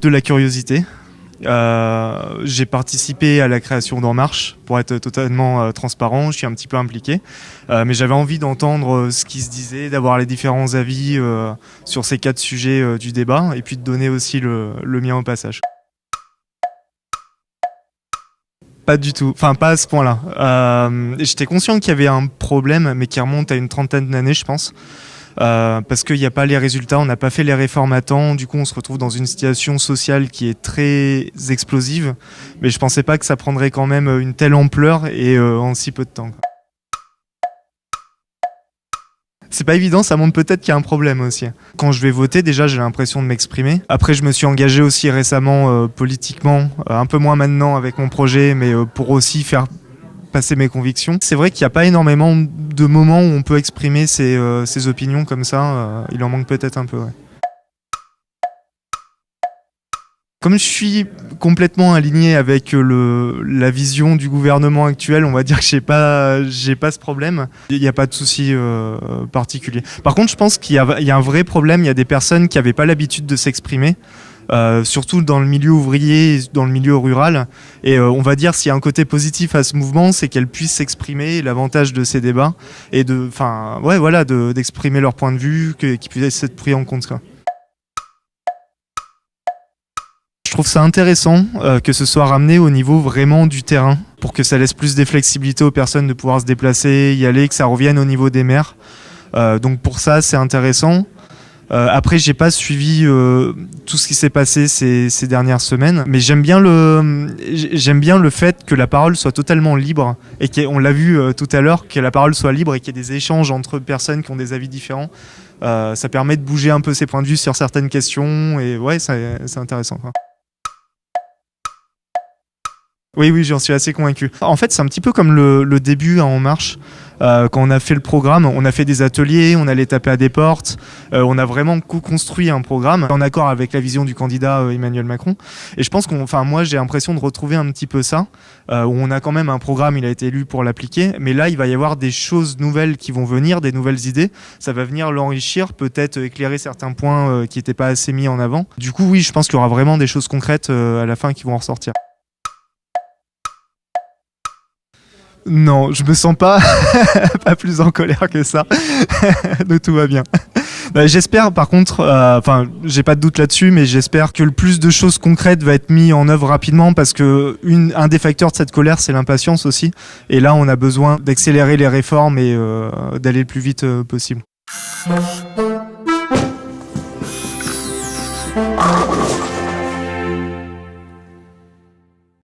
De la curiosité. J'ai participé à la création d'En Marche, pour être totalement transparent, je suis un petit peu impliqué. Mais j'avais envie d'entendre ce qui se disait, d'avoir les différents avis sur ces 4 sujets du débat, et puis de donner aussi le mien au passage. Pas du tout, enfin pas à ce point-là. J'étais conscient qu'il y avait un problème, mais qui remonte à une trentaine d'années, je pense. Parce qu'il n'y a pas les résultats, on n'a pas fait les réformes à temps, du coup on se retrouve dans une situation sociale qui est très explosive, mais je pensais pas que ça prendrait quand même une telle ampleur et en si peu de temps. C'est pas évident, ça montre peut-être qu'il y a un problème aussi. Quand je vais voter, déjà j'ai l'impression de m'exprimer. Après je me suis engagé aussi récemment politiquement, un peu moins maintenant avec mon projet, mais pour aussi faire passer mes convictions. C'est vrai qu'il n'y a pas énormément de moments où on peut exprimer ses opinions comme ça, il en manque peut-être un peu. Ouais. Comme je suis complètement aligné avec la vision du gouvernement actuel, on va dire que j'ai pas ce problème. Il n'y a pas de souci particulier. Par contre, je pense qu'il y a un vrai problème. Il y a des personnes qui n'avaient pas l'habitude de s'exprimer. Surtout dans le milieu ouvrier, dans le milieu rural. Et on va dire s'il y a un côté positif à ce mouvement, c'est qu'elles puissent s'exprimer, l'avantage de ces débats, et d'exprimer leur point de vue, qu'ils puissent être pris en compte. Quoi. Je trouve ça intéressant que ce soit ramené au niveau vraiment du terrain, pour que ça laisse plus des flexibilités aux personnes de pouvoir se déplacer, y aller, que ça revienne au niveau des maires. Donc pour ça, c'est intéressant. Après, j'ai pas suivi tout ce qui s'est passé ces dernières semaines, mais j'aime bien le fait que la parole soit totalement libre et qu'on l'a vu tout à l'heure, que la parole soit libre et qu'il y ait des échanges entre personnes qui ont des avis différents. Ça permet de bouger un peu ses points de vue sur certaines questions et ouais, c'est intéressant. Quoi. Oui, j'en suis assez convaincu. En fait, c'est un petit peu comme le début à En Marche. Quand on a fait le programme, on a fait des ateliers, on allait taper à des portes, on a vraiment co-construit un programme en accord avec la vision du candidat Emmanuel Macron. Et je pense moi j'ai l'impression de retrouver un petit peu ça, où on a quand même un programme, il a été élu pour l'appliquer, mais là il va y avoir des choses nouvelles qui vont venir, des nouvelles idées, ça va venir l'enrichir, peut-être éclairer certains points qui n'étaient pas assez mis en avant. Du coup oui, je pense qu'il y aura vraiment des choses concrètes à la fin qui vont en ressortir. Non, je me sens pas plus en colère que ça. Donc tout va bien. J'espère par contre, j'ai pas de doute là-dessus, mais j'espère que le plus de choses concrètes va être mis en œuvre rapidement parce que un des facteurs de cette colère, c'est l'impatience aussi. Et là, on a besoin d'accélérer les réformes et d'aller le plus vite possible.